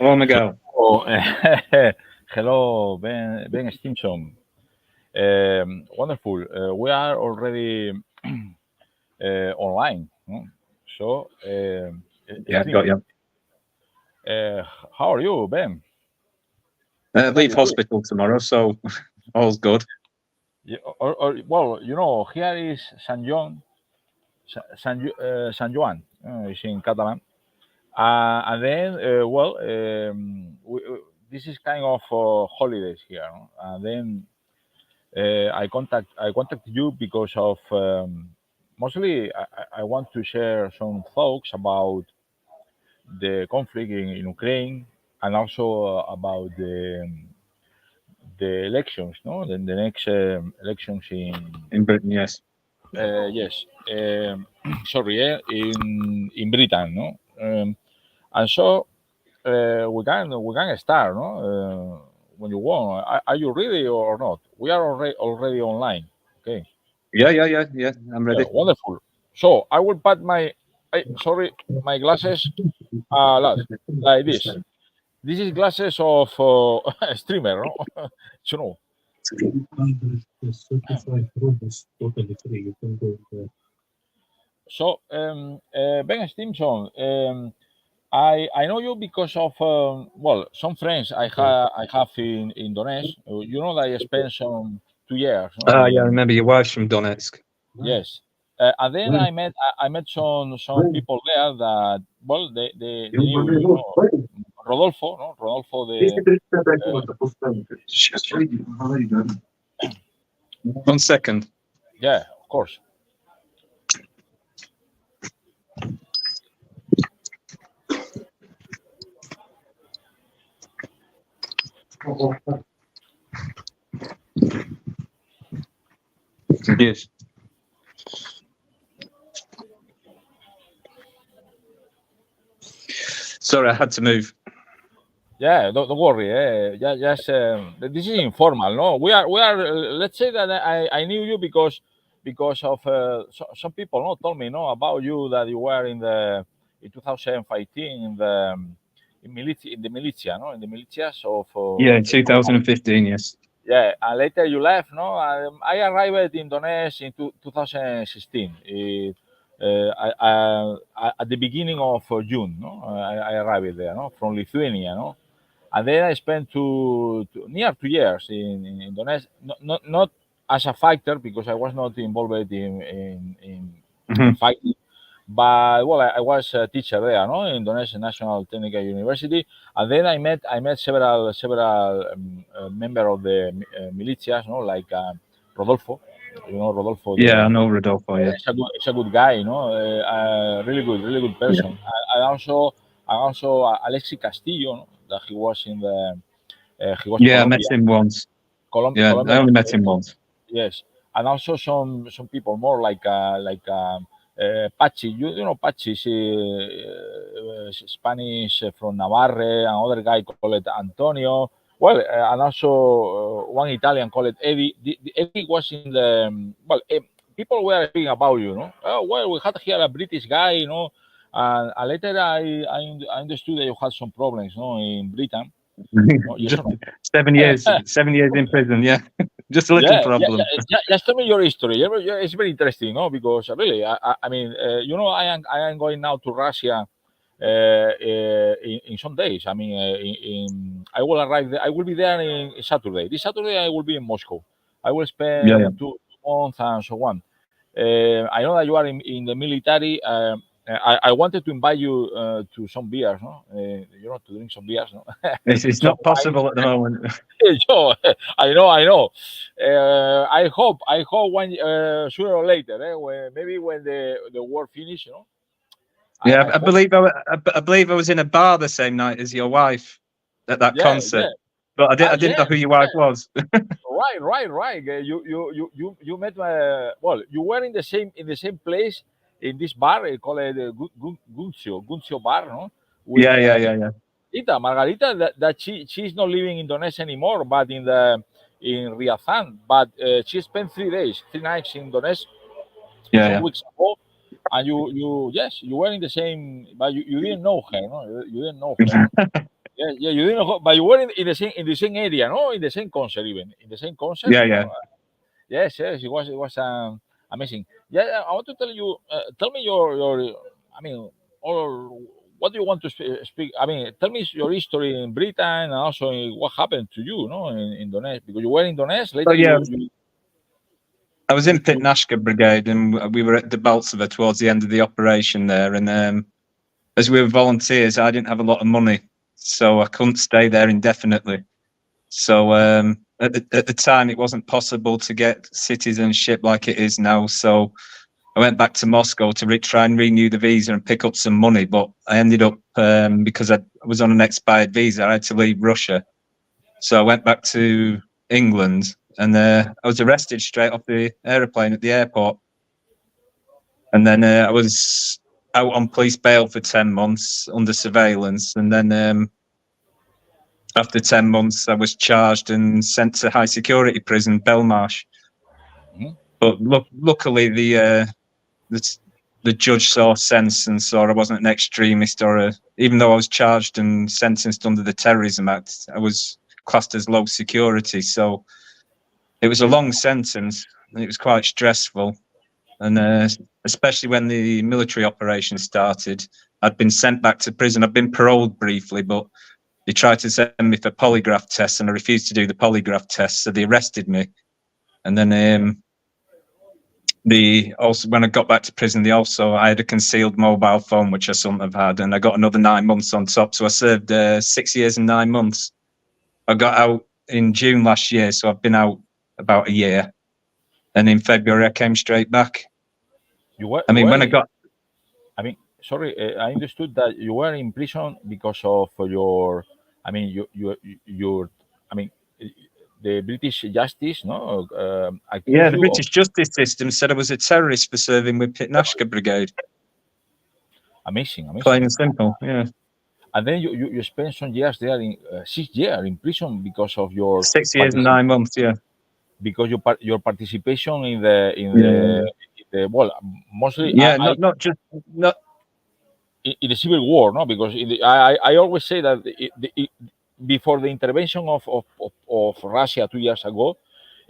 Hello, Miguel. So, hello, Ben Stimson. Wonderful. We are already online. So, Yeah, got you. How are you, Ben? Leave hospital tomorrow, so all's good. Well, here is San Juan. San Juan is in Catalan. And then, this is kind of holidays here. No? And then I contact you because of mostly I want to share some thoughts about the conflict in Ukraine and also about the elections, no, the next elections in Britain. Yes. Yes, sorry, in Britain, no, and so we can start, no, when you want. Are you ready or not? We are already online. Okay. Yeah. I'm ready. Wonderful. So I will put my my glasses like this. This is glasses of a streamer, no? You know. So Ben Stimson, I know you because of some friends I have in Donetsk. You know that I spent some 2 years. No, Yeah, I remember your wife's from Donetsk. Yes. And then I met some people there that they knew, Rodolfo, no? Rodolfo the 1 second. yeah, of course. Yes. Sorry, I had to move. Yeah, don't worry. Yeah, just this is informal. No, we are. Let's say that I knew you because of some people told me about you, that you were in 2015 in the militia, no, in the militias of in 2015. Yes. Yeah, and later you left. No, I arrived in Donetsk in 2016. At the beginning of June, no, I arrived there, no, from Lithuania, no. And then I spent near 2 years in Donetsk, not as a fighter because I was not involved in fighting, but I was a teacher there, no, in Donetsk National Technical University, and then I met several members of the militias, no, like Rodolfo. You know Rodolfo. Yeah, I know Rodolfo. Yeah, it's a good guy, really good person. And also Alexi Castillo, no, that he was in the he was I met him once. Colombia, I only met him once. Yes, and also some people more like Pachi. You know Pachi, Spanish from Navarre, another guy called Antonio. Well, and also one Italian called Eddie. Eddie was in the people were speaking about you, no? Oh, well, we had here a British guy, and later I understood that you had some problems, in Britain. Just 7 years, 7 years in prison. Yeah, just a little problem. Just tell me your history. It's very interesting, no? Because really, I mean, I am going now to Russia in some days. I mean, I will arrive there. I will be there in Saturday. This Saturday I will be in Moscow. I will spend 2 months and so on. I know that you are in the military. I wanted to invite you to some beers, no? To drink some beers, no? It's not possible at the moment. I know. I hope when sooner or later, maybe when the war finish, Yeah, I believe I was in a bar the same night as your wife at that concert, but I didn't know who your wife was. Right. You met you were in the same place in this bar called Guncio bar, no? With, yeah. Margarita, that she's not living in Donetsk anymore, but in Ryazan. But she spent 3 days, 3 nights in Donetsk some weeks ago. And you were in the same, but you didn't know her, no? You didn't know her. Yeah. You didn't, but you were in the same area, no? In the same concert, even in the same concert. Yeah, no? yeah. Yes, it was amazing. Yeah, I want to tell you. Tell me your. I mean, or what do you want to speak? I mean, tell me your history in Britain and also what happened to you, no, in Donetsk, because you were in Donetsk. Later, Oh, yeah. you I was in Pitnashka Brigade, and we were at Debaltseve towards the end of the operation there. And as we were volunteers, I didn't have a lot of money, so I couldn't stay there indefinitely. So at the time, it wasn't possible to get citizenship like it is now. So I went back to Moscow to try and renew the visa and pick up some money. But I ended up, because I was on an expired visa, I had to leave Russia. So I went back to England, and I was arrested straight off the aeroplane at the airport. And then I was out on police bail for 10 months under surveillance. And then after 10 months, I was charged and sent to high security prison, Belmarsh. Mhm. But luckily, the judge saw sense and saw I wasn't an extremist, even though I was charged and sentenced under the Terrorism Act, I was classed as low security. So it was a long sentence, and it was quite stressful. And especially when the military operation started, I'd been sent back to prison. I'd been paroled briefly, but they tried to send me for polygraph tests, and I refused to do the polygraph test, so they arrested me. And then when I got back to prison, I had a concealed mobile phone, which I shouldn't have had, and I got another 9 months on top. So I served 6 years and 9 months. I got out in June last year, so I've been out about a year. And in February, I came straight back. Sorry, I understood that you were in prison because of your. I mean, the British justice, no? Yeah, the British justice system said I was a terrorist for serving with Pitnashka Brigade. Amazing. Plain and simple, yeah. And then you spent some years there, 6 years in prison because of your 6 years and 9 months, yeah. Because your participation in the mostly not in the civil war, no? Because I always say that before the intervention of Russia 2 years ago,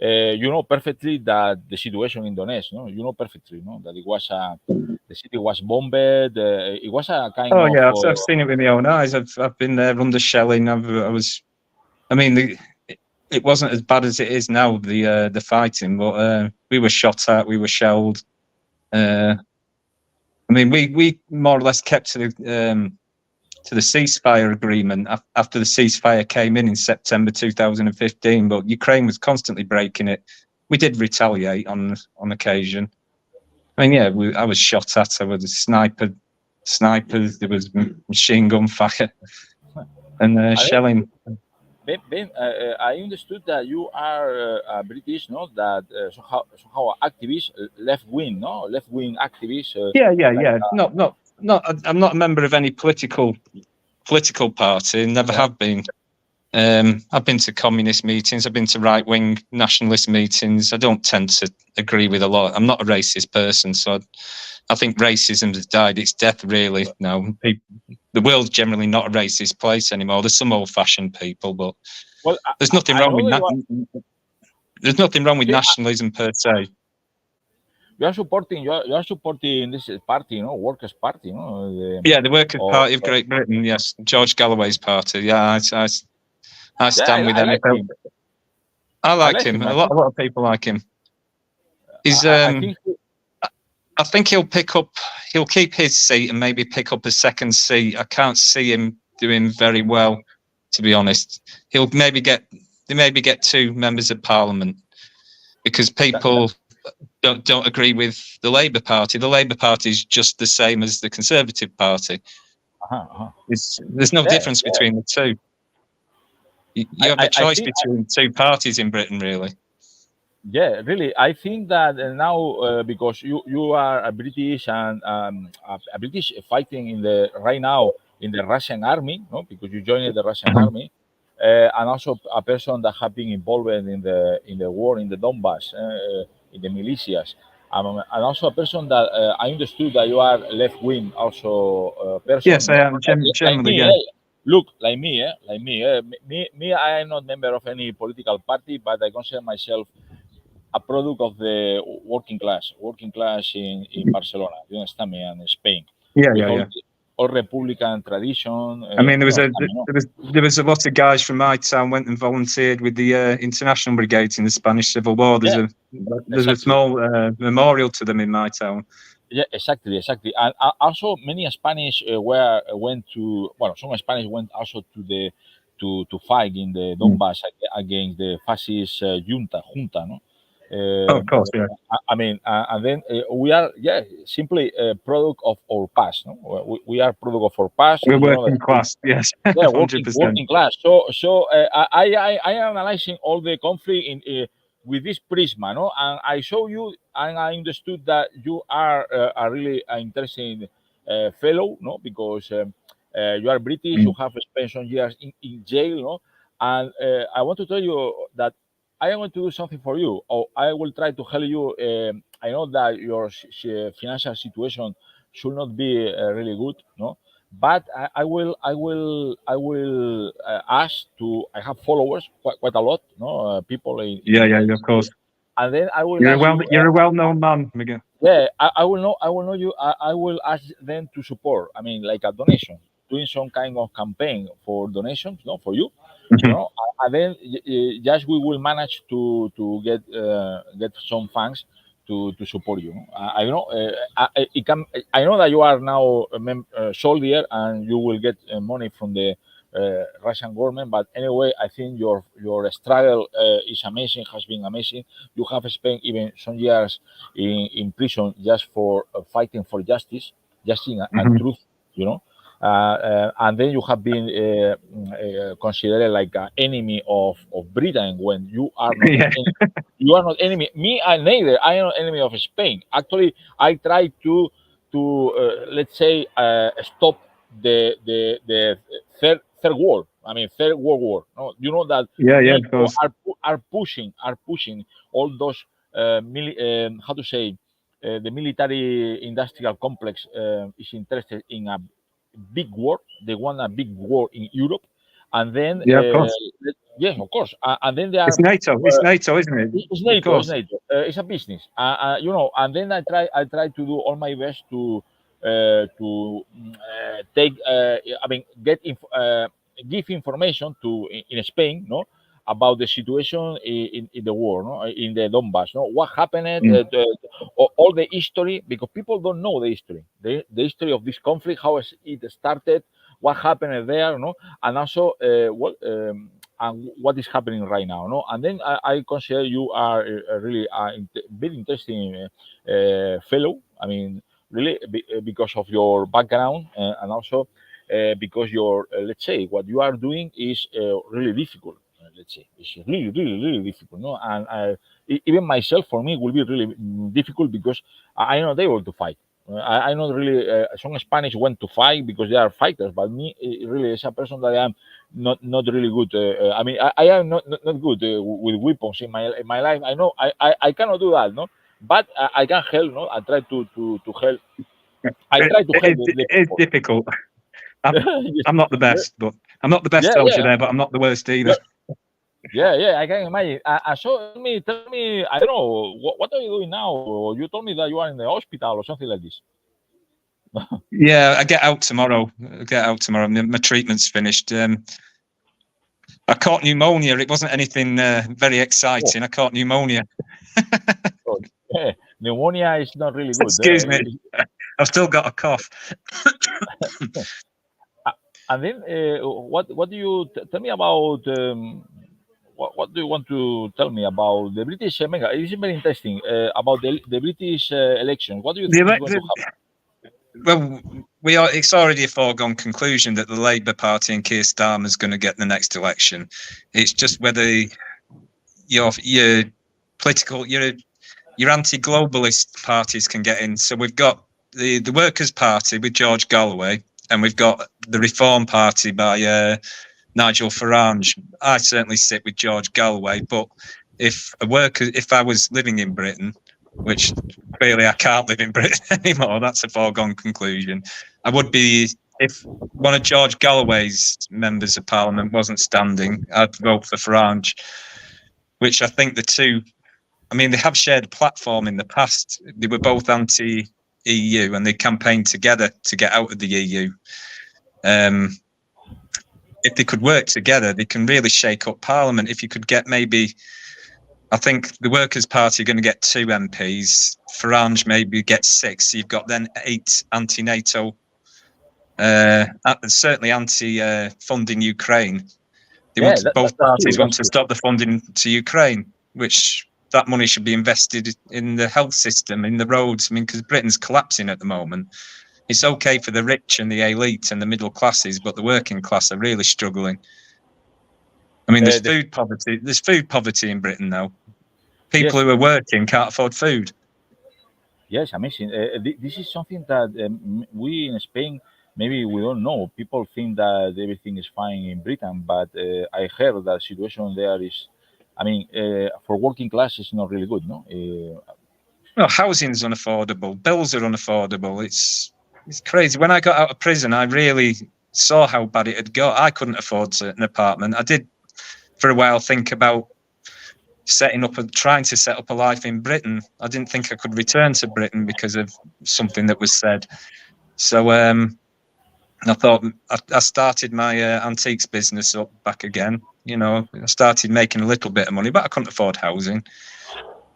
you know perfectly that the situation in Donetsk, no? You know perfectly, no? That it was the city was bombed. It was a kind of. Oh yeah, I've seen it with my own eyes. I've been there under shelling. It wasn't as bad as it is now, the fighting, but we were shot at, we were shelled. We more or less kept to the ceasefire agreement after the ceasefire came in September 2015, but Ukraine was constantly breaking it. We did retaliate on occasion. I was shot at. I was a snipers. There was machine gun fire and shelling. Ben, I understood that you are British, no? That somehow activist, left wing, no? Left wing activist. Yeah. I'm not a member of any political party. Never have been. I've been to communist meetings. I've been to right wing nationalist meetings. I don't tend to agree with a lot. I'm not a racist person, so I think racism has died its death really now. The world's generally not a racist place anymore. There's some old-fashioned people, but there's nothing wrong with that. There's nothing wrong with nationalism per se. You are supporting this party, no? Workers' Party, no? The Workers' Party of Great Britain. Yes, George Galloway's party. Yeah, I stand with them. I like him. A lot of people like him. He's. I think he'll keep his seat and maybe pick up a second seat. I can't see him doing very well, to be honest. He'll maybe get 2 members of Parliament because people don't agree with the Labour Party. The Labour Party is just the same as the Conservative Party. There's no difference between the two. You have a choice between 2 parties in Britain, really. Yeah, really. I think that now because you are a British and a British fighting right now in the Russian army, no? Because you joined the Russian army, and also a person that have been involved in the war in the Donbas, in the militias, and also a person that I understood that you are left wing also person. Yes, I am generally. look, like me, I am not member of any political party, but I consider myself a product of the working class in Barcelona, you understand me, and Spain, with all Republican tradition. I mean, there was a lot of guys from my town went and volunteered with the International Brigade in the Spanish Civil War. There's a small memorial to them in my town. Yeah, exactly. And also, many Spanish went some Spanish went also to fight in the Donbas against the fascist junta, no? Of course, yeah. I mean, and then we are, simply a product of our past. No, we are product of our past. We're working class, yes. Yeah, working class. So I am analyzing all the conflict in with this prisma, no, and I show you, and I understood that you are a really interesting fellow, no, because you are British, you have spent some years in jail, no, and I want to tell you that I am going to do something for you, or I will try to help you. I know that your financial situation should not be really good, no, but I will ask to. I have followers quite a lot, no, people. Of course. And then I will. You're a well-known man, Miguel. Yeah, I will know you. I will ask them to support. I mean, like a donation, doing some kind of campaign for donations, no, for you. You know, and then just we will manage to get some funds to support you. I know I know that you are now a soldier and you will get money from the Russian government. But anyway, I think your struggle is amazing. Has been amazing. You have spent even some years in prison just for fighting for justice, and truth. You know. And then you have been considered like an enemy of Britain when you are not enemy. You are not enemy. Me, I neither. I am not enemy of Spain. Actually, I try to let's say stop the third war. I mean, Third World War. No, you know that. Of course. Are pushing all those how to say the military industrial complex is interested in a big war. They want a big war in Europe, and then of course. Yes, of course. And then they are. It's NATO. It's NATO, isn't it? It's NATO. It's NATO. It's a business. You know. And then I try to do all my best to take. I mean, give information in Spain, no, about the situation in the war, no, in the Donbas, no, what happened, all the history, because people don't know the history, the history of this conflict, how it started, what happened there, no, and also and what is happening right now, no, and then I consider you are really very interesting fellow. I mean, really, because of your background and also because your let's say what you are doing is really difficult. Let's say it's really difficult, no, and even myself, for me, will be really difficult because I am not able to fight. I not really. Some Spanish went to fight because they are fighters, but me really is a person that I am not really good. I mean, I am not good with weapons in my life. I know I cannot do that, no, but I can help, no. I try to help. I try to help. It's difficult. I'm not the best, but I'm not the best soldier there, but I'm not the worst either. Yeah, I can imagine. So tell me, I don't know, what are you doing now? You told me that you are in the hospital or something like this. Yeah, I get out tomorrow. My treatment's finished. I caught pneumonia. It wasn't anything very exciting. I caught pneumonia. Pneumonia is not really good. Excuse me. I've still got a cough. And then, what do you tell me about? What do you want to tell me about the British? It is very interesting about the British election. What do you think is going to happen? Well, it's already a foregone conclusion that the Labour Party and Keir Starmer is going to get the next election. It's just whether your political, your anti-globalist parties can get in. So we've got the Workers' Party with George Galloway, and we've got the Reform Party by Nigel Farage. I certainly sit with George Galloway, but if I was living in Britain, which clearly I can't live in Britain anymore, that's a foregone conclusion, I would be if one of George Galloway's members of Parliament wasn't standing, I'd vote for Farage, which I think the two, I mean, they have shared a platform in the past. They were both anti-EU and they campaigned together to get out of the EU. If they could work together, they can really shake up Parliament. If you could get maybe, I think the Workers' Party are going to get 2 MPs. Farage maybe gets 6. So you've got then 8 anti-NATO, certainly anti-funding Ukraine. Both parties want to stop the funding to Ukraine, which that money should be invested in the health system, in the roads. I mean, because Britain's collapsing at the moment. It's okay for the rich and the elite and the middle classes, but the working class are really struggling. I mean, there's food poverty. There's food poverty in Britain now. People who are working can't afford food. Yes, amazing. This is something that we in Spain, maybe we don't know. People think that everything is fine in Britain, but I heard that the situation there is, I mean, for working class, it's not really good, no? Well, housing's unaffordable. Bills are unaffordable. It's crazy. When I got out of prison, I really saw how bad it had got. I couldn't afford an apartment. I did, for a while, think about trying to set up a life in Britain. I didn't think I could return to Britain because of something that was said. So I thought I started my antiques business up back again. You know, I started making a little bit of money, but I couldn't afford housing.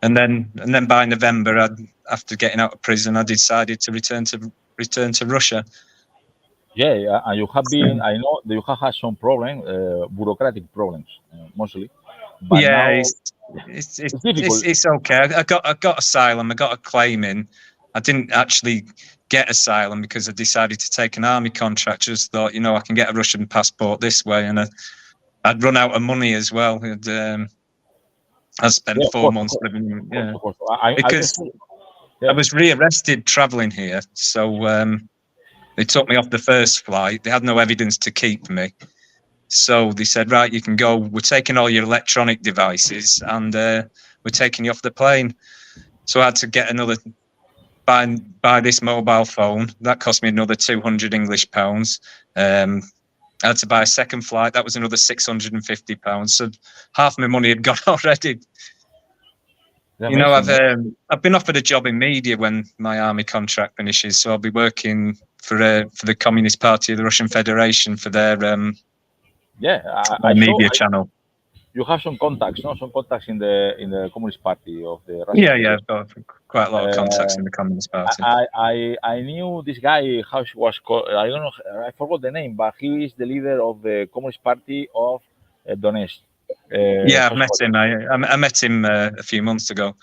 And then by November, after getting out of prison, I decided to return to Russia. Yeah, and you have been. I know that you have had some bureaucratic problems, mostly. But yeah, now it's okay. I got asylum. I got a claim in. I didn't actually get asylum because I decided to take an army contract. Just thought, you know, I can get a Russian passport this way, and I'd run out of money as well. I spent 4 months living. Yeah, because I was rearrested traveling here, so they took me off the first flight. They had no evidence to keep me. So they said, right, you can go. We're taking all your electronic devices and we're taking you off the plane. So I had to get buy this mobile phone. That cost me another 200 English pounds. I had to buy a second flight. That was another 650 pounds. So half my money had gone already. You know, I've been offered a job in media when my army contract finishes. So I'll be working for the Communist Party of the Russian Federation for their media channel. You have some contacts, no? Some contacts in the Communist Party of the Russian Yeah, I've got quite a lot of contacts in the Communist Party. I knew this guy, how he was called, I don't know, I forgot the name, but he is the leader of the Communist Party of Donetsk. Yeah, I've met him. I met him a few months ago.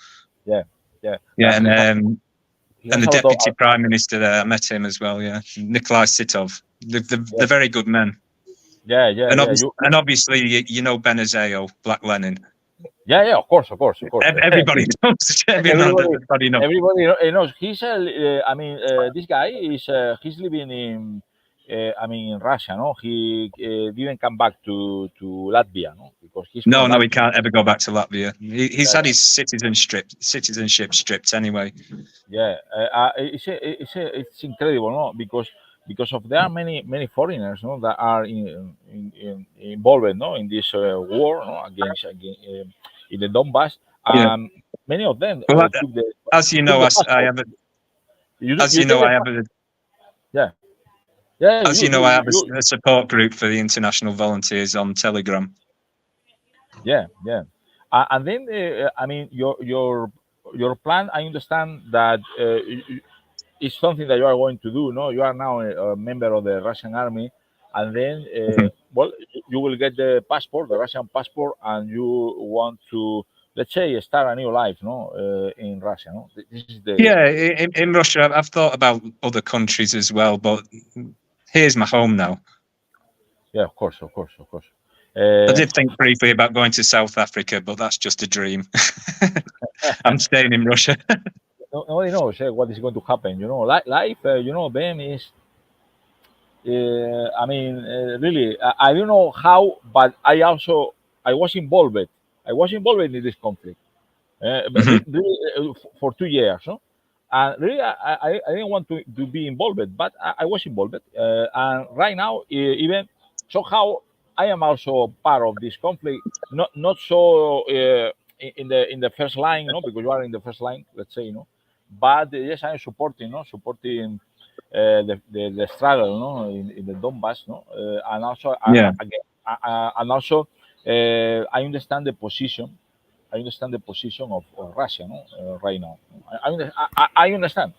Yeah, and the deputy prime minister there, I met him as well. Yeah, Nikolai Sitov. They're very good men. Yeah. And obviously, you know Benazeo, Black Lenin. Yeah, of course. Everybody knows. Everybody knows. Everybody knows. He's this guy is he's living in Russia. No, he didn't come back to Latvia. No, because he's no, he can't ever go back to Latvia. He's had his citizenship stripped anyway. Yeah, it's incredible, no, because of there are many foreigners, no, that are involved, no, in this war, no, against in the Donbas. Many of them. Well, as you know, I have a. Yeah. As you know, I have a support group for the international volunteers on Telegram. Yeah. And then your plan. I understand that it's something that you are going to do. No, you are now a member of the Russian army, and then you will get the Russian passport, and you want to, let's say, start a new life, no, in Russia. No, this is in Russia. I've thought about other countries as well, but here's my home now. Yeah, of course. I did think briefly about going to South Africa, but that's just a dream. I'm staying in Russia. Nobody knows what is going to happen. You know, life. Ben is. Really, I don't know how, but I was involved. I was involved in this conflict for 2 years, no? And really, I didn't want to be involved, but I was involved. And right now, even somehow, I am also part of this conflict. Not so in the first line, because you are in the first line, let's say, But yes, I'm supporting the struggle, in the Donbas, and also Yeah. and also I understand the position. I understand the position of Russia, right now. I understand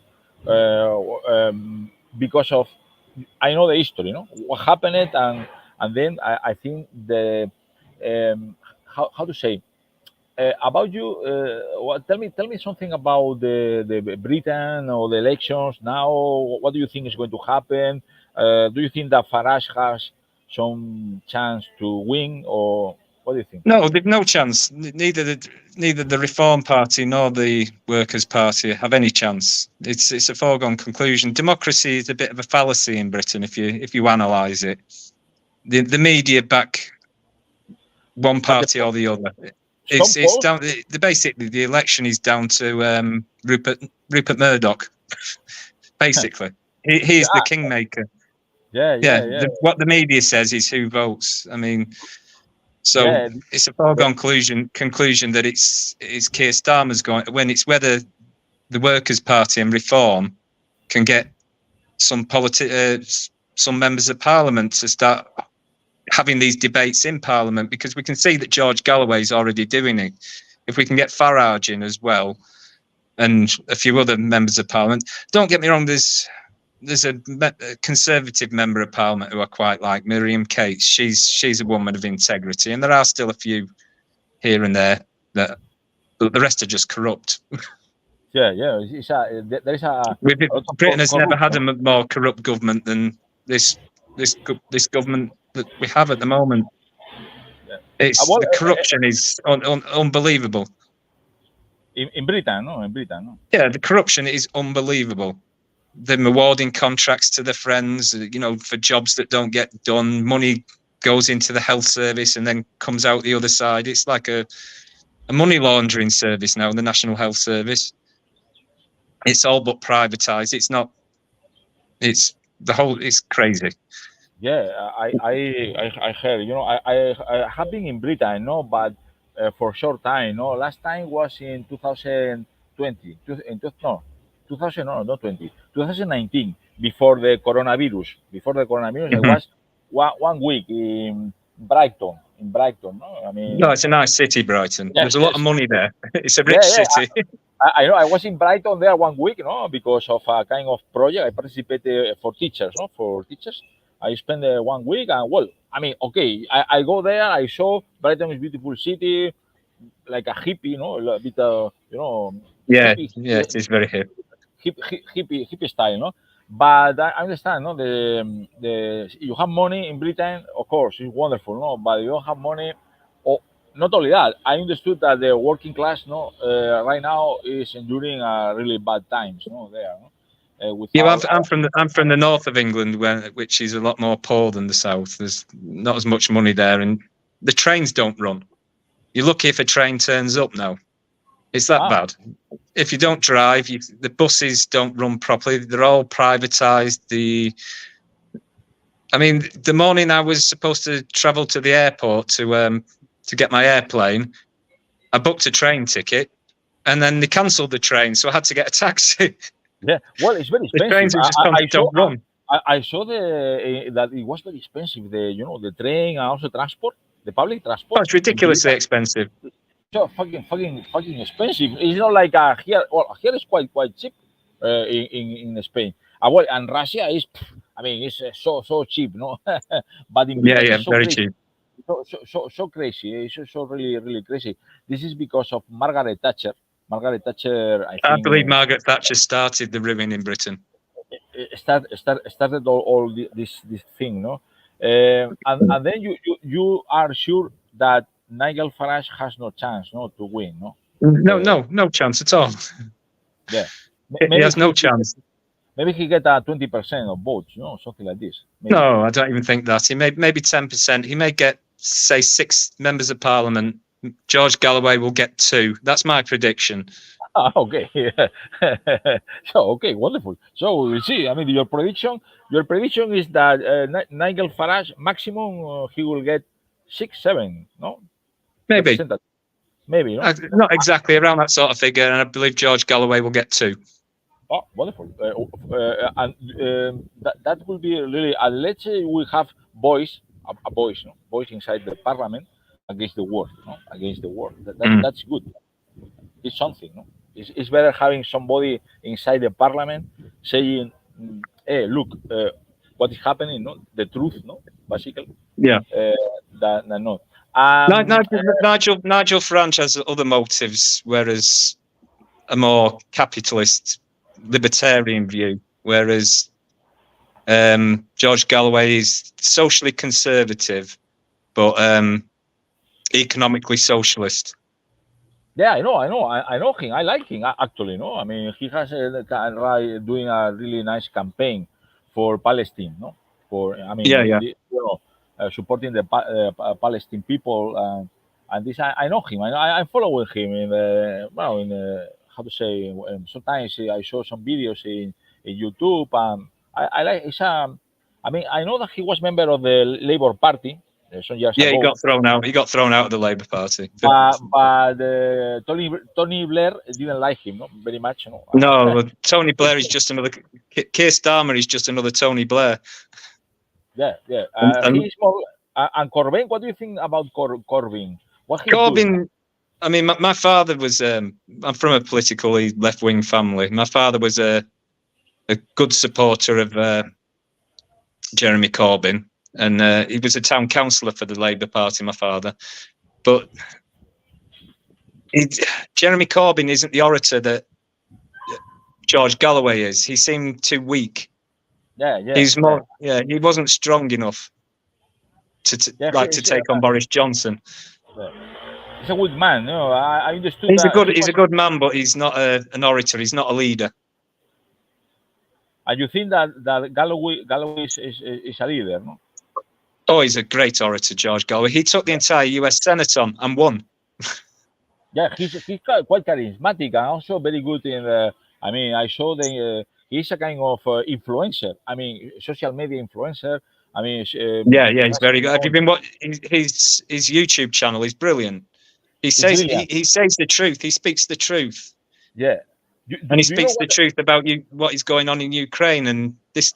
because of I know the history, what happened, and then I think the how to say about you. Tell me something about the Britain or the elections now. What do you think is going to happen? Do you think that Farage has some chance to win, or what do you think? No, they've no chance. Neither the Reform Party nor the Workers' Party have any chance. It's a foregone conclusion. Democracy is a bit of a fallacy in Britain if you analyse it. The media back one party or the other. It's down. Basically, the election is down to Rupert Murdoch. Basically, he's the kingmaker. Yeah. What the media says is who votes. I mean. So it's a foregone conclusion that it's Keir Starmer's going when it's whether the Workers' Party and Reform can get some members of Parliament to start having these debates in Parliament, because we can see that George Galloway's already doing it. If we can get Farage in as well and a few other members of Parliament, don't get me wrong, there's a Conservative member of Parliament who I quite like, Miriam Cates. She's a woman of integrity, and there are still a few here and there but the rest are just corrupt. There is a Britain has never had a more corrupt government than this government that we have at the moment. The corruption is unbelievable. In Britain, no? In Britain, no? Yeah, the corruption is unbelievable. Them awarding contracts to their friends, for jobs that don't get done. Money goes into the health service and then comes out the other side. It's like a money laundering service now, the National Health Service. It's all but privatised. It's not. It's crazy. Yeah, I heard. I have been in Britain, but for a short time. Last time was in 2020. 2019, before the coronavirus. I was one week in Brighton. No, I mean, no, it's a nice city, Brighton. Yeah, There's a lot of money there. It's a rich city. I know. I was in Brighton there 1 week, because of a kind of project. I participated for teachers, I spent 1 week, and I mean, okay, I go there. I saw Brighton is a beautiful city, like a hippie, a bit, Yeah, hippie, it is very hip. hippie style, But I understand, the you have money in Britain, of course, it's wonderful, But you don't have money, or not only that, I understood that the working class, right now is enduring really bad times, there. I'm from the north of England, which is a lot more poor than the south. There's not as much money there, and the trains don't run. You're lucky if a train turns up now. It's that bad. If you don't drive, the buses don't run properly. They're all privatised. The morning I was supposed to travel to the airport to get my airplane, I booked a train ticket, and then they cancelled the train, so I had to get a taxi. Yeah, it's very expensive. The trains just don't run. I saw that it was very expensive. The train and also transport, the public transport. Oh, it's ridiculously expensive. So fucking expensive. It's not like here. Well, here is quite cheap in Spain. And Russia is, it's so cheap, But in Britain, it's so very crazy. cheap. So crazy. It's so really crazy. This is because of Margaret Thatcher. Margaret Thatcher, I believe Margaret Thatcher started the ruin in Britain. Started all this thing, and then you are sure that Nigel Farage has no chance, to win, No chance at all. Yeah, he has no chance. Maybe he get 20% of votes, something like this. Maybe. No, I don't even think that. He maybe 10%. He may get, say, 6 members of Parliament. George Galloway will get 2. That's my prediction. Okay. So okay, wonderful. So we will see. I mean, your prediction is that Nigel Farage maximum he will get 6, 7, no? Maybe. Representative. Maybe, no? Not exactly around that sort of figure, and I believe George Galloway will get 2. Oh, wonderful. And that will be really, let's say we have boys, a boys, no? Boys inside the parliament against the war, no? Against the war. That's good. It's something, no? It's better having somebody inside the parliament saying, hey, look, what is happening, no? The truth, no? Basically. Yeah. That no. Nigel Farage has other motives, whereas a more capitalist, libertarian view, whereas George Galloway is socially conservative, but economically socialist. Yeah, I know him. I like him actually. No, I mean he has doing a really nice campaign for Palestine. No, supporting the Palestine people. And this I know him. I'm following him in how to say. Sometimes I saw some videos in YouTube. I like. I mean, I know that he was member of the Labour Party. Some years ago. He got thrown out. He got thrown out of the Labour Party. But Tony Blair didn't like him, no? Very much. No, no, Tony Blair is just another. Keir Starmer is just another Tony Blair. Yeah. He's more. And Corbyn, what do you think about Corbyn? Corbyn. I mean, my father was. I'm from a politically left-wing family. My father was a good supporter of Jeremy Corbyn. And he was a town councillor for the Labour Party, my father. But Jeremy Corbyn isn't the orator that George Galloway is. He seemed too weak. He's more. Yeah, he wasn't strong enough to take on Boris Johnson. Yeah. He's a good man. No, I understood. He's a good man, but he's not an orator. He's not a leader. And you think that Galloway is a leader, no? Oh, he's a great orator, George Galloway. He took the entire US Senate on and won. Yeah, he's quite charismatic and also very good in. I mean, I saw he's a kind of influencer. I mean, social media influencer. I mean, he's very good. Have you been watching his YouTube channel? He's brilliant. He says the truth. He speaks the truth. Yeah, and he speaks the truth about what is going on in Ukraine, and it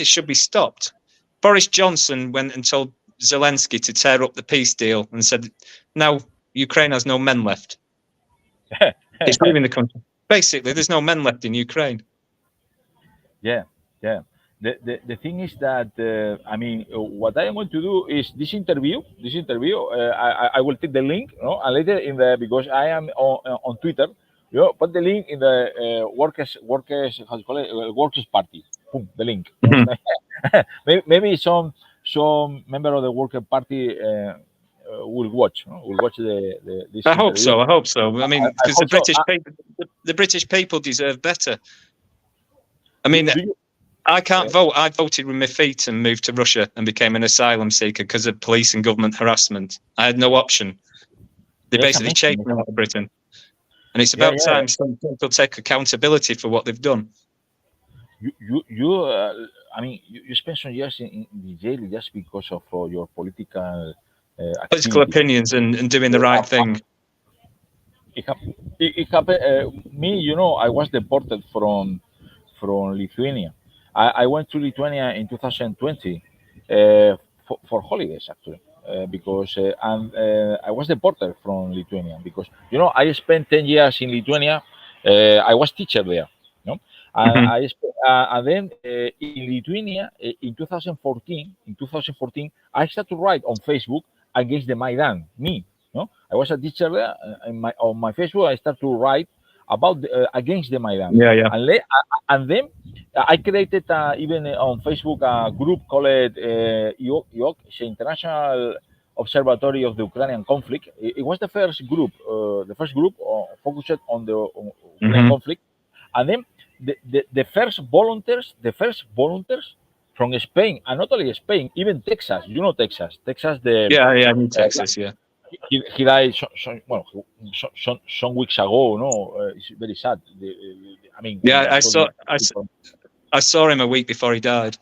should be stopped. Boris Johnson went and told Zelensky to tear up the peace deal and said, now Ukraine has no men left. He's leaving the country. Basically, there's no men left in Ukraine. Yeah. The thing is that, I mean, what I want to do is this interview, I will take the link, and later because I am on Twitter, put the link in the workers, how to call it, workers party. Boom, the link. Maybe some member of the worker party will watch. Will watch this. I hope so. I mean, because the British people deserve better. I mean, I can't vote. I voted with my feet and moved to Russia and became an asylum seeker because of police and government harassment. I had no option. They basically chased me out of Britain, and it's about time some people take accountability for what they've done. I mean, you spent some years in the jail just because of your political opinions and doing the right thing. It happened. Me, I was deported from Lithuania. I went to Lithuania in 2020 for holidays, actually, because I was deported from Lithuania because I spent 10 years in Lithuania. I was teacher there. And then in Lithuania in 2014, I started to write on Facebook against the Maidan. I was a teacher there. On my Facebook, I started to write about against the Maidan. And then I created even on Facebook a group called IOC, the International Observatory of the Ukrainian Conflict. It was the first group focused on the Ukrainian conflict, and then. The first volunteers from Spain, and not only Spain, even Texas. Texas. I knew Texas. he died some weeks ago. No, it's very sad. I mean, Yeah, people. I saw him a week before he died.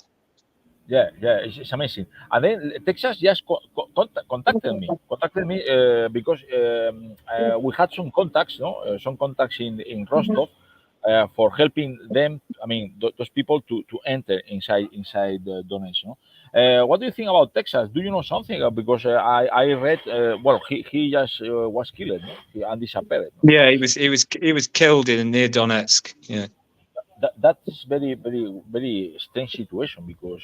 Yeah, it's amazing. And then Texas just contacted me because we had some contacts, some contacts in Rostov for helping them. I mean, those people to enter inside the donation. What do you think about Texas? Do you know something? Because I read, he just was killed, and disappeared. Yeah, he was killed near Donetsk. Yeah. That is very strange situation because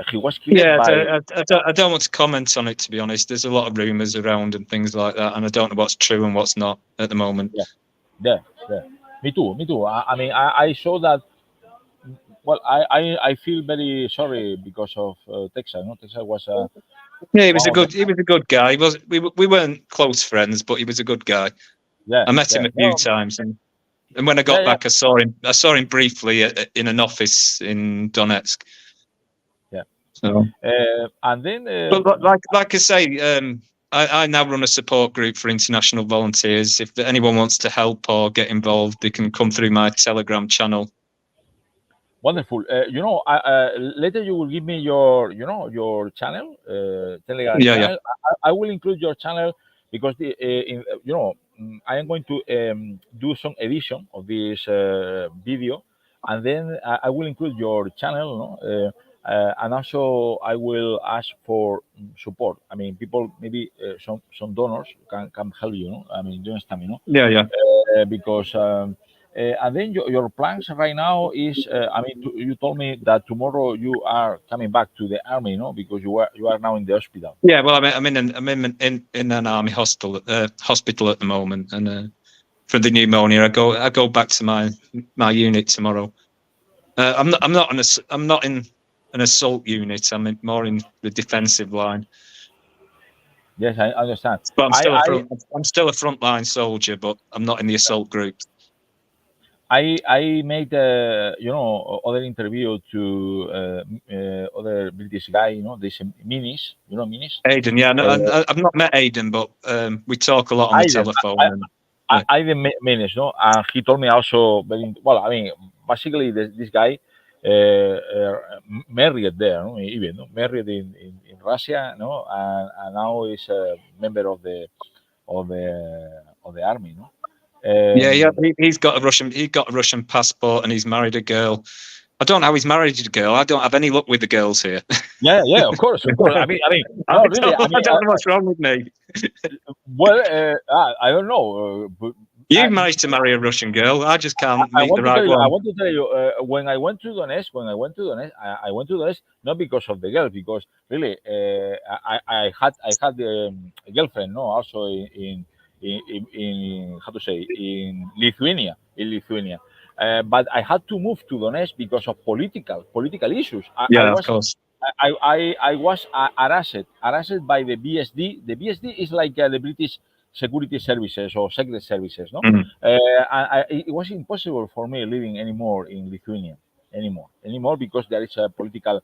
he was killed Yeah, by. I don't want to comment on it, to be honest. There's a lot of rumors around and things like that, and I don't know what's true and what's not at the moment. Yeah. Me too. I mean, I saw that. Well, I feel very sorry because of Texas. Texas was Yeah, he was a good guy. We weren't close friends, but he was a good guy. I met him a few times, and when I got back, I saw him briefly in an office in Donetsk. Yeah. So, and then, but like I say, I now run a support group for international volunteers. If anyone wants to help or get involved, they can come through my Telegram channel. Wonderful. Later you will give me your channel, Telegram channel. I will include your channel because I am going to do some edition of this video, and then I will include your channel, and also I will ask for support. I mean, people maybe some donors can help you. I mean, you understand me, Yeah. Because. And then your plans right now is, I mean, you told me that tomorrow you are coming back to the army, because you are now in the hospital. Yeah, well, I'm in an army hospital at the moment, and for the pneumonia, I go back to my unit tomorrow. I'm not in an assault unit. I'm more in the defensive line. Yes, I understand. But I'm still a frontline soldier, but I'm not in the assault group. I made other interview to other British guy, this Minis, Minis. Aidan, yeah, no, I've not met Aidan, but we talk a lot on the telephone. Aidan Minis, and he told me also very well. I mean, basically this guy married there, even married in Russia, and now is a member of the army, He's got a Russian passport, and he's married a girl. I don't know how he's married a girl. I don't have any luck with the girls here. Yeah, of course. I mean, I don't know what's wrong with me. Well, I don't know. You managed to marry a Russian girl. I just can't meet the right one. I want to tell you, when I went to Donetsk, I went to Donetsk not because of the girl, because really, I had a girlfriend, also in how to say, in Lithuania. But I had to move to Donetsk because of political issues. Of course. I was harassed by the BSD. The BSD is like the British security services or secret services, no? Mm-hmm. It was impossible for me living anymore in Lithuania anymore because there is a political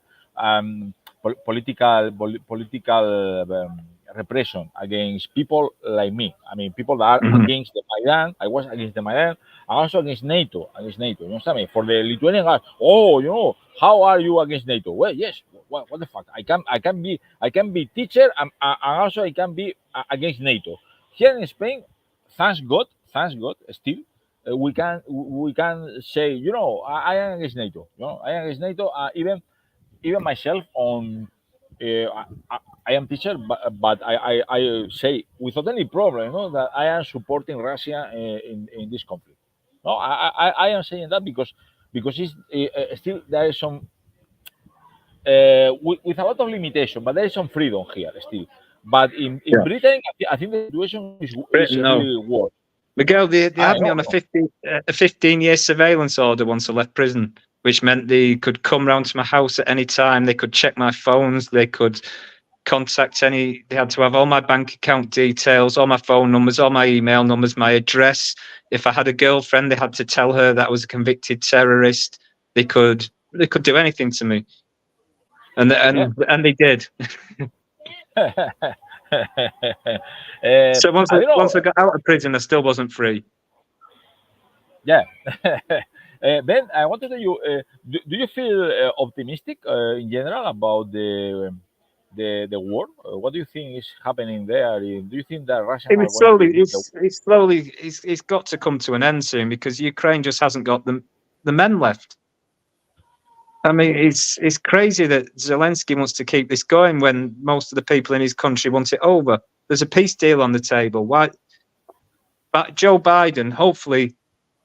repression against people like me. I mean, people that are against the Maidan. I was against the Maidan. I'm also against NATO. You understand me? For the Lithuanian guys, how are you against NATO? Well, yes. What the fuck? I can be teacher, and also I can be against NATO. Here in Spain, thanks God, still we can say, I am against NATO. I am against NATO. Even myself on. I am teacher, but I say without any problem, that I am supporting Russia in this conflict. No, I am saying that because it's still there is some with a lot of limitation, but there is some freedom here still. But in Britain, I think the situation is really worse. Miguel, they had me on a 15-year surveillance order once I left prison, which meant they could come round to my house at any time. They could check my phones. They could contact they had to have all my bank account details, all my phone numbers, all my email numbers, my address. If I had a girlfriend, they had to tell her that I was a convicted terrorist. They could do anything to me. And they did. So once I don't know. once I got out of prison, I still wasn't free. Yeah. Ben, I wanted to you. Do you feel optimistic in general about the war? What do you think is happening there? Do you think that Russians It are was going to slowly. win the It's slowly. It's got to come to an end soon because Ukraine just hasn't got the men left. I mean, it's crazy that Zelensky wants to keep this going when most of the people in his country want it over. There's a peace deal on the table. Why? But Joe Biden, hopefully,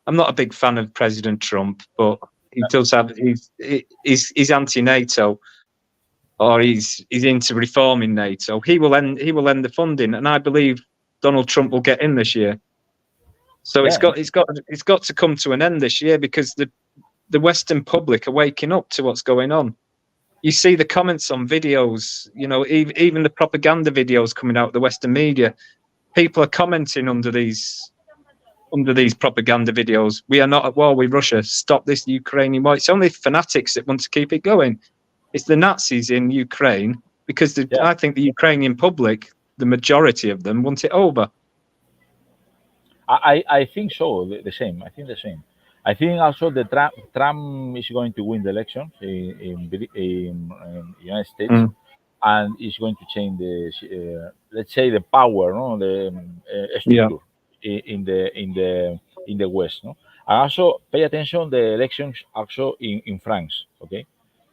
I'm not a big fan of President Trump, but he does have he's anti-NATO, or he's into reforming NATO. He will end the funding, and I believe Donald Trump will get in this year. So Yeah. it's got to come to an end this year because the Western public are waking up to what's going on. You see the comments on videos, you know, even the propaganda videos coming out of the Western media. People are commenting under these propaganda videos. We are not at war with Russia. Stop this Ukrainian war. It's only fanatics that want to keep it going. It's the Nazis in Ukraine because I think the Ukrainian public, the majority of them, want it over. I think so. The same. I think the same. I think also that Trump is going to win the elections in United States, and is going to change the let's say the power, no, the structure in the West, no. And also pay attention the elections also in France. Okay,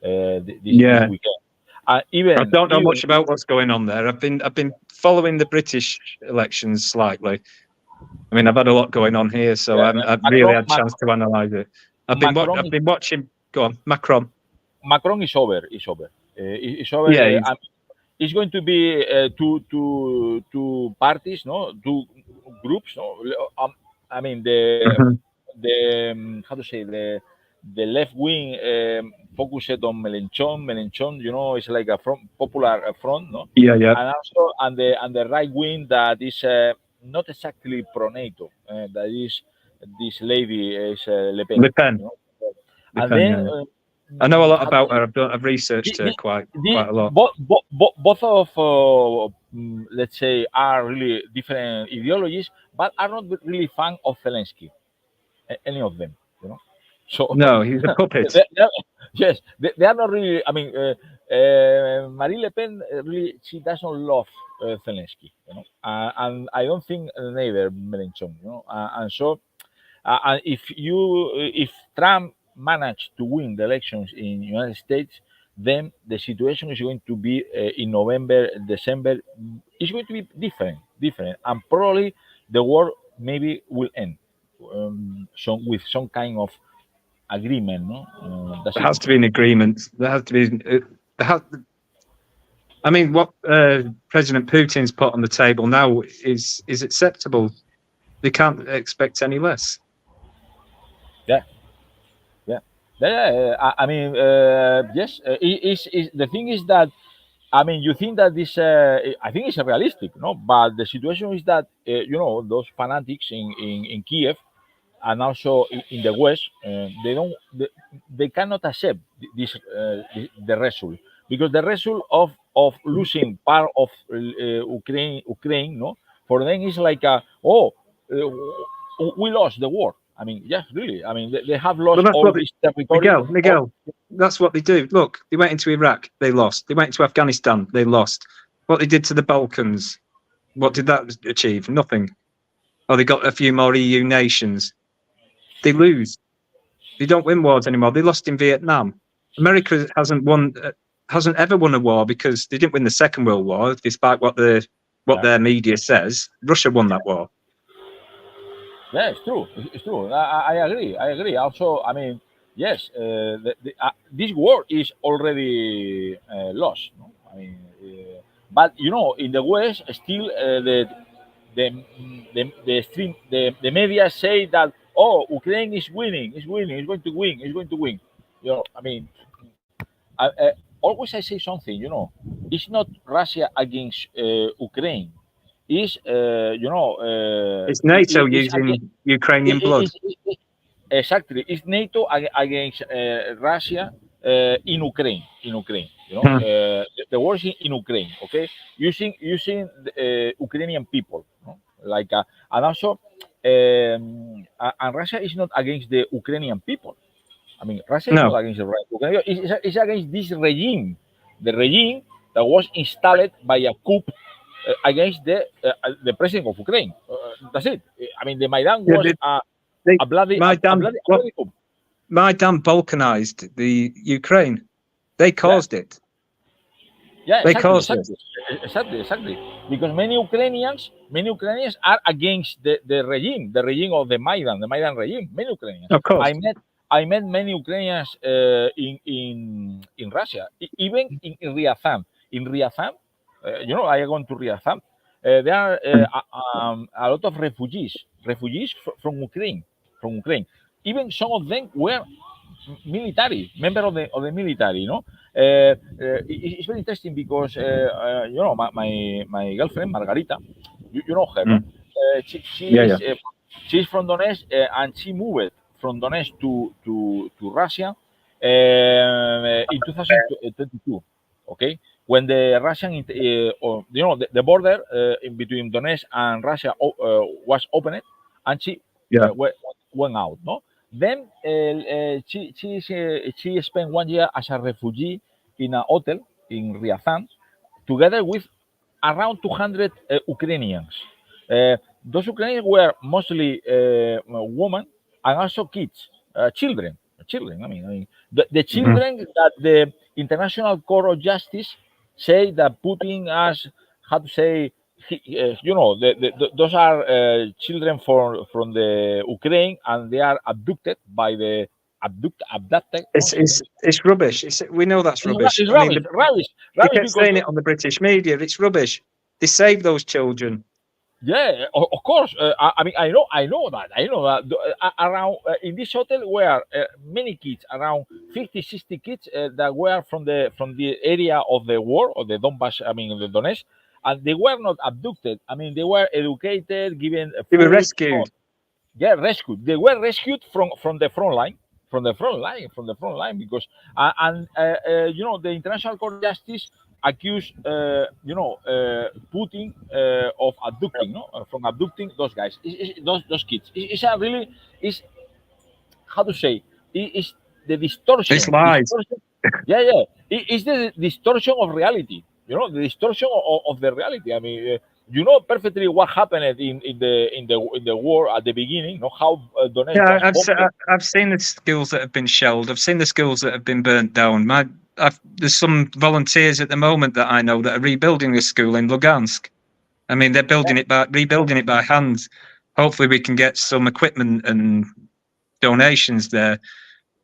this weekend. Even I don't know much about what's going on there. I've been following the British elections slightly. I mean, I've had a lot going on here, so I've really had a chance to analyse it. I've been watching. Go on, Macron. Macron is over. It's over. Yeah, it's going to be two parties, no, two groups, no. I mean the how to say the left wing focused on Mélenchon, you know, is like a popular front, no. Yeah. And also and the right wing that is not exactly pro-NATO. That is this lady is Le Pen. Le Pen. You know? Le And Pen, then I know a lot about her. I've researched her quite a lot. Both of let's say are really different ideologies, but are not really fan of Zelensky. Any of them, you know. So no, he's a puppet. Yes, they are not really. I mean, Marine Le Pen really she doesn't love Zelensky, you know, and I don't think neither Mélenchon, you know, and so and if Trump managed to win the elections in United States, then the situation is going to be in November, December. It's going to be different, and probably the war maybe will end. With some kind of agreement, no? There has to be an agreement. There has to be. I mean, what President Putin's put on the table now is acceptable. They can't expect any less. I mean, yes. The thing is that I mean, you think that this? I think it's realistic, no? But the situation is that you know those fanatics in Kiev and also in the West, they cannot accept the result, because the result of losing part of Ukraine, no, for them is like we lost the war. I mean, yes, really. I mean, they have lost all this territory. Miguel, that's what they do. Look, they went into Iraq, they lost. They went into Afghanistan, they lost. What they did to the Balkans, what did that achieve? Nothing. Oh, they got a few more EU nations. They lose. They don't win wars anymore. They lost in Vietnam. America hasn't ever won a war because they didn't win the Second World War, despite what their media says. Russia won that war. Yeah, it's true. It's true. I agree. Also, I mean, yes, this war is already lost. No? I mean, but you know, in the West, still the media say that Ukraine is winning, it's going to win. You know, I mean, always I say something. You know, it's not Russia against Ukraine. It's it's NATO using Ukrainian blood. Exactly, it's NATO against Russia in Ukraine. You You know, the war is in Ukraine. Okay, using Ukrainian people, no? Like and also, and Russia is not against the Ukrainian people. I mean, Russia is No. not against the Ukraine. It's against this regime, the regime that was installed by a coup against the president of Ukraine. That's it. I mean, the Maidan was a bloody coup. Maidan balkanized the Ukraine. They caused it. Yeah, they exactly, caused exactly. Because many Ukrainians are against the regime of the Maidan regime. Many Ukrainians. Of course. I met many Ukrainians in Russia, even in Ryazan. In Ryazan, you know, I gone to Ryazan. There are a lot of refugees from Ukraine. Even some of them were military, member of the military. You know, it's very interesting because you know, my girlfriend Margarita, you know her. No? She's from Donetsk, and she moved from Donetsk to Russia in 2022. Okay, when the Russian, you know, the border in between Donetsk and Russia was opened, and she went out. No, then she spent 1 year as a refugee in a hotel in Ryazan, together with around 200 Ukrainians. Those Ukrainians were mostly women and also kids, children. I mean, the children that the International Court of Justice say that Putin has, how to say, you know, those are children from the Ukraine, and they are abducted by the abducted. It's rubbish. We know that's rubbish. It's rubbish. They kept saying it on the British media. It's rubbish. They saved those children. Yeah, of course. I mean, I know that. Around in this hotel were many kids, around 50, 60 kids that were from the area of the war, or the Donbas. I mean, the Donetsk, and they were not abducted. I mean, they were educated, given. They were rescued. Yeah, rescued. They were rescued from the front line. From the front line, because you know, the International Court of Justice accused you know, Putin of abducting, no, from abducting those guys, those kids. It's a really, is how to say, it's the distortion. It's lies. It's the distortion of reality. You know, the distortion of the reality. I mean, you know perfectly what happened in the war at the beginning. You know how Donetsk. I've seen the schools that have been shelled. I've seen the schools that have been burnt down. There's some volunteers at the moment that I know that are rebuilding a school in Lugansk. I mean, they're rebuilding it by hand. Hopefully, we can get some equipment and donations there.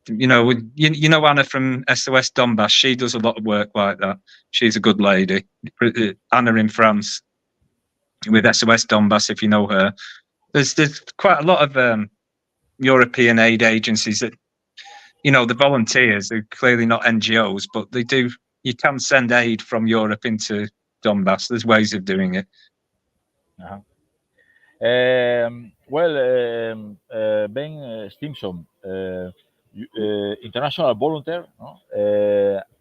You know, you know Anna from SOS Donbas. She does a lot of work like that. She's a good lady. Anna in France with SOS Donbas, if you know her. There's quite a lot of European aid agencies that, you know, the volunteers are clearly not NGOs, but they do. You can send aid from Europe into Donbas. There's ways of doing it. Well, Ben Stimson, international volunteer. No?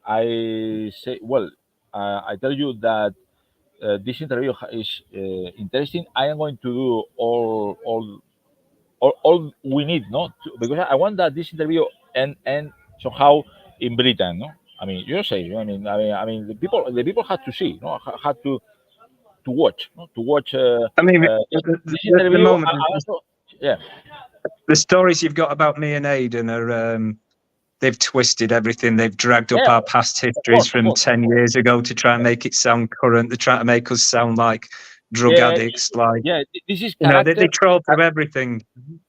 I say, well, I tell you that this interview is interesting. I am going to do all we need, no, because I want that this interview end somehow in Britain, no. I mean, you say, I mean, the people had to see, no, had to watch, no, to watch. I mean, this interview. The stories you've got about me and Aidan are. They've twisted everything. They've dragged up our past histories from 10 years ago to try and make it sound current. They're trying to make us sound like drug addicts. This is, you know, they troll through everything.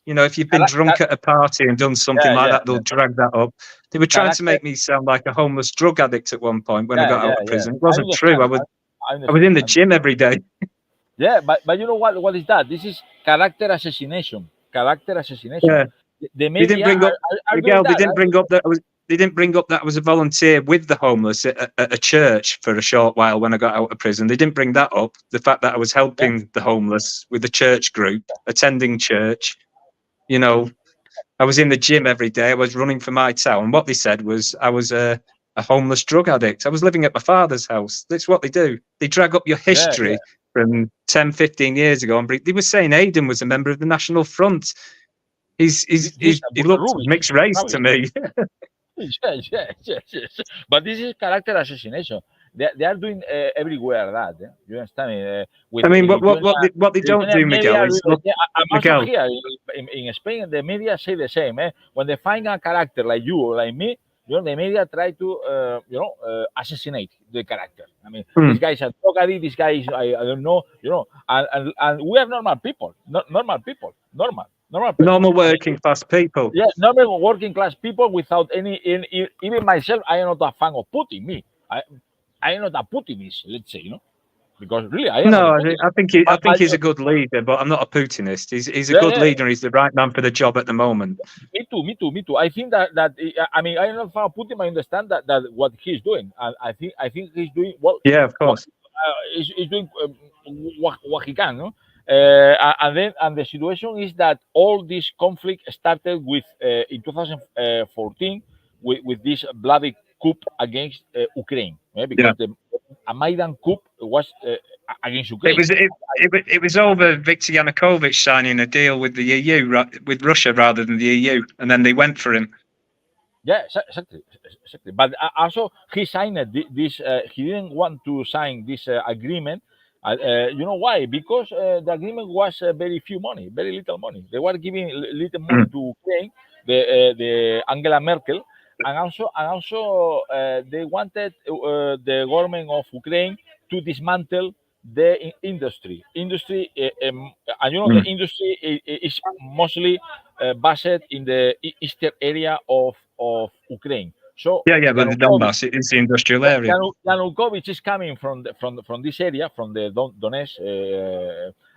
You know, if you've been drunk at a party and done something like that, they'll drag that up. They were trying to make me sound like a homeless drug addict at one point when I got out of prison. It wasn't true. I was in the gym every day. Yeah, but you know what is that? This is character assassination. Yeah. The media they didn't bring up that I was a volunteer with the homeless at a church for a short while when I got out of prison. They didn't bring that up. The fact that I was helping the homeless with the church group, attending church. You know, I was in the gym every day. I was running for my town. What they said was I was a homeless drug addict. I was living at my father's house. That's what they do. They drag up your history from 10, 15 years ago. And they were saying Aiden was a member of the National Front. He looks mixed race to me. Yes. But this is character assassination. They are doing everywhere that. You understand me? What they don't do, Miguel, is Miguel. Here in Spain, the media say the same. When they find a character like you or like me, the media try to assassinate the character. I mean, this guy is a drug addict. This guy is I don't know. And we are normal people. Normal working class people. Yeah, normal working class people without any even myself. I am not a fan of Putin. I am not a Putinist, let's say, because really I am. No, I think he's a good leader, but I'm not a Putinist. He's a good leader. He's the right man for the job at the moment. Me too. I think that I mean I am not a fan of Putin. I understand that what he's doing, and I think he's doing well. Yeah, of course. He's doing what he can, no? And the situation is that all this conflict started with in 2014 with this bloody coup against Ukraine, because a Maidan coup was against Ukraine. It was over Viktor Yanukovych signing a deal with the EU, with Russia rather than the EU, and then they went for him. Yeah, exactly. But also he signed this. He didn't want to sign this agreement. You know why? Because the agreement was very little money. They were giving little money to Ukraine, the Angela Merkel, and also they wanted the government of Ukraine to dismantle the industry. And the industry is mostly based in the eastern area of Ukraine. So but the Donbas is the industrial area. Yanukovych is coming from this area, from the Donetsk,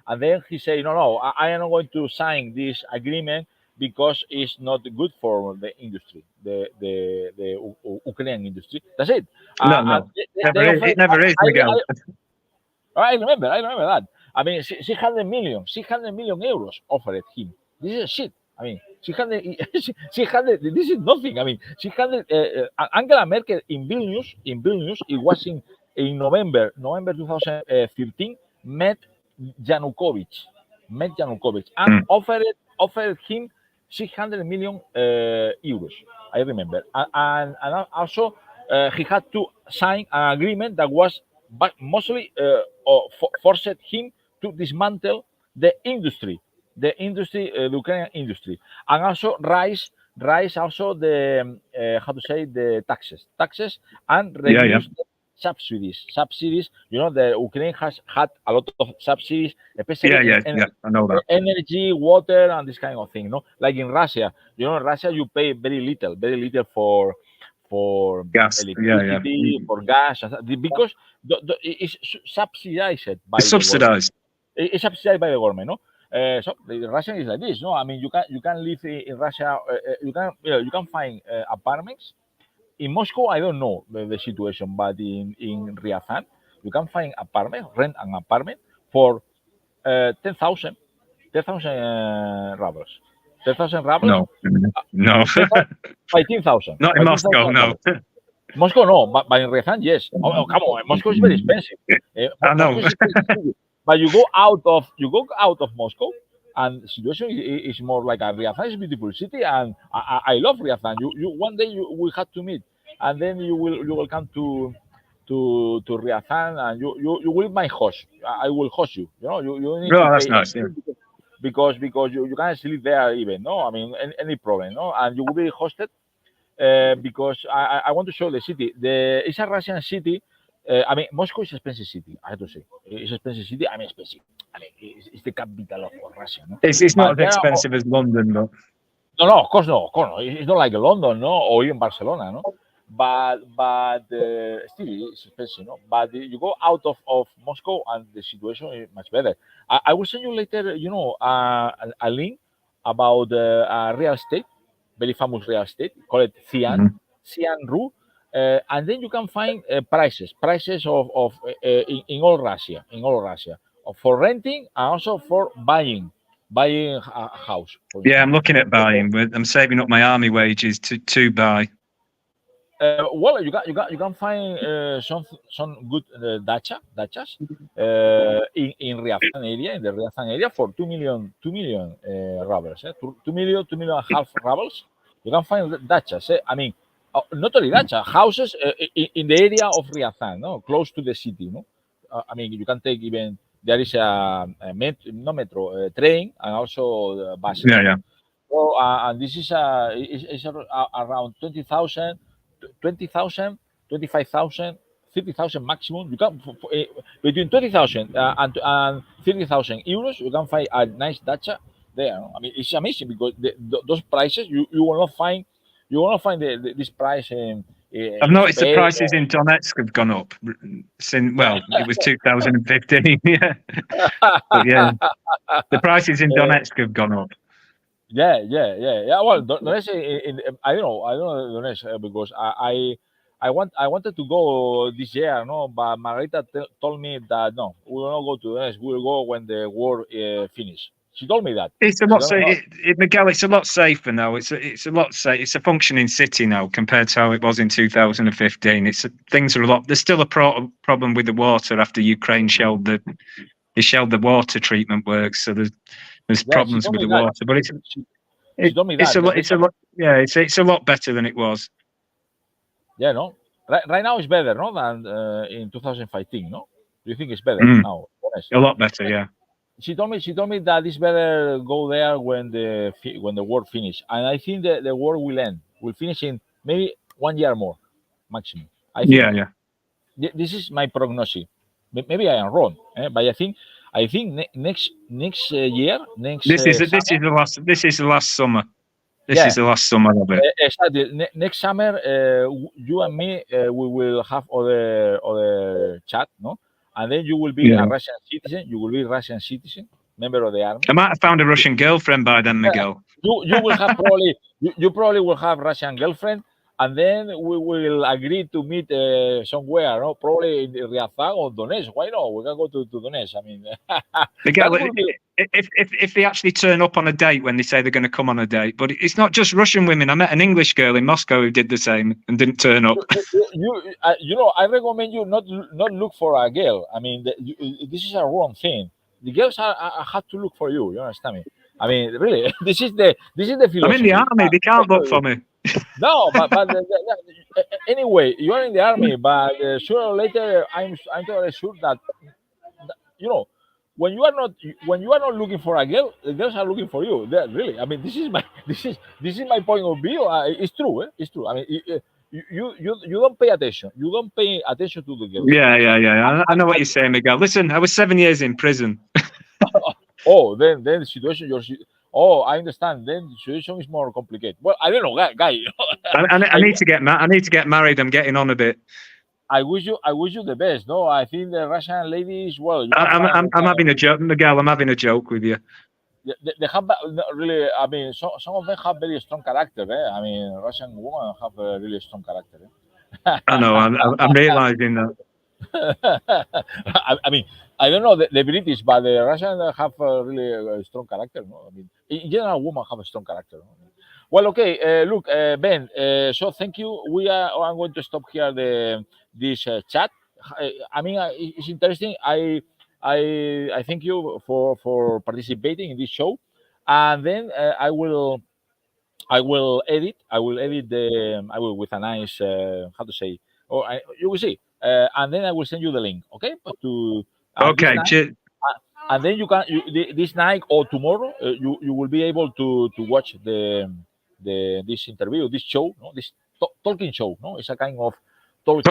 and then he said, "No, I am not going to sign this agreement because it's not good for the industry, the Ukrainian industry." That's it. It never is, Miguel. I remember that. I mean, 600 million euros offered him. This is shit. I mean, 600. This is nothing. I mean, 600. Angela Merkel in Vilnius. It was in November 2015. Met Yanukovych, and offered him 600 million euros. I remember, and also he had to sign an agreement that was mostly forced him to dismantle the industry. The Ukrainian industry, and also raise also the the taxes, and reduce the subsidies. The Ukraine has had a lot of subsidies, especially I know that. Energy, water, and this kind of thing. Like in Russia, in Russia you pay very little for gas, electricity, for gas, because it's subsidized by subsidized. It's subsidized by the government, no? So the Russian is like this, no? I mean, you can live in Russia. You can find apartments in Moscow. I don't know the situation, but in Ryazan, you can find rent an apartment for 10,000 rubles. 10,000 rubles? No. 15,000. Not in Moscow, no. Moscow, no, but in Ryazan, yes. Oh, come on, Moscow is very expensive. I know. But you go out of Moscow, and the situation is more like a Ryazan is a beautiful city, and I love Ryazan. You one day you will have to meet, and then you will come to Ryazan, and you will be my host. I will host you. You need to that's pay nice. Yeah. Because you can't sleep there even. No, I mean any problem. No, and you will be hosted because I want to show the city. It's a Russian city. I mean, Moscow is an expensive city. I have to say, it's an expensive city. I mean, expensive. I mean, it's the capital of Russia. No? It's not as expensive as London, though. No, of course not. It's not like London, no, or even Barcelona, no. But still, it's expensive, no. But you go out of Moscow, and the situation is much better. I will send you later, a link about real estate, very famous real estate, called Xi'an Ru. And then you can find prices of in all Russia, for renting and also for buying a house. Yeah, I'm looking at buying. I'm saving up my army wages to buy. Well, you can find some good dachas in Riazan area, in the Riazan area for 2 million rubles. 2 million and a half rubles. You can find dachas. I mean, not only dacha, houses in the area of Riazan, no, close to the city. No, I mean, you can take even there is a metro, train, and also buses. Yeah. So, and this is around 20,000, 25,000, 30,000 maximum. You can between 20,000 and 30,000 euros. You can find a nice dacha there. No? I mean, it's amazing because those prices you will not find. You will not find this price in. I've noticed the prices in Donetsk have gone up since. Well, it was 2015. Yeah, but yeah, the prices in Donetsk have gone up. Yeah. Well, Donetsk, I don't know Donetsk because I wanted to go this year, no, but Margarita told me that no, we will not go to Donetsk. We will go when the war finish. She told me that. It's a lot, Miguel. It's a lot safer now. It's a lot safer. It's a functioning city now compared to how it was in 2015. Things are a lot. There's still a problem with the water after Ukraine shelled the water treatment works. So there's problems with the water, but it's a lot better than it was. Yeah, no. Right now it's better, no, than in 2015, no. Do you think it's better now? A lot better, yeah. She told me that it's better go there when the war finish, and I think that the war will end. Will finish in maybe 1 year more, maximum. I think yeah. This is my prognosis. Maybe I am wrong, but I think next year, this is the last summer. This is the last summer of it. Exactly. Next summer, you and me, we will have other chat, no? And then you will be a Russian citizen. You will be a Russian citizen, member of the army. I might have found a Russian girlfriend by then, Miguel. You will have probably you probably will have Russian girlfriend, and then we will agree to meet somewhere, no? Probably in Riazan or Donetsk. Why not? We can go to Donetsk. I mean, Miguel, if they actually turn up on a date when they say they're going to come on a date, but it's not just Russian women. I met an English girl in Moscow who did the same and didn't turn up. You know, I recommend you not look for a girl. I mean, this is a wrong thing. The girls have to look for you. You understand me? I mean, really, this is the philosophy. I'm in the army. They can't look for me. No, but anyway, you are in the army. But sooner or later, I'm totally sure that you know. When you are not looking for a girl, the girls are looking for you. Really, I mean, this is my point of view. It's true. It's true. I mean, you don't pay attention. You don't pay attention to the girls. Yeah. I know what you're saying, Miguel. Listen, I was 7 years in prison. Oh, then the situation. I understand. Then the situation is more complicated. Well, I don't know, guy. I need to get married. I'm getting on a bit. I wish you the best. No, I think the Russian ladies. Well, I'm having a joke, Miguel. I'm having a joke with you. They have really. I mean, some of them have very strong character. I mean, Russian women have a really strong character. I know. I'm realizing that. I mean, I don't know the British, but the Russians have a really strong character. No, I mean, in general, women have a strong character. No? Well, okay. Look, Ben. So thank you. I'm going to stop here this chat. I mean, it's interesting. I thank you for participating in this show, and then I will edit. I will with a nice how to say. You will see, and then I will send you the link. Okay, okay. And then you can this night or tomorrow you will be able to watch this interview, this show, no, this talking show. No, it's a kind of talk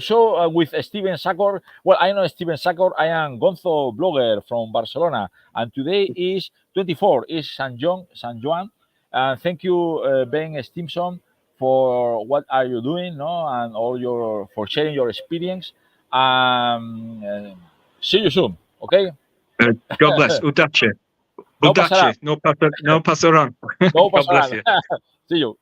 show with Steven Sakor. Well, I know Steven Sakor. I am gonzoblogger from Barcelona, and today is 24. Is San Juan. And thank you, Ben Stimson, for what are you doing, no, and for sharing your experience. See you soon. Okay. God bless. Udache. No pasarán. No pasaran. No God bless pasarán. you. See you.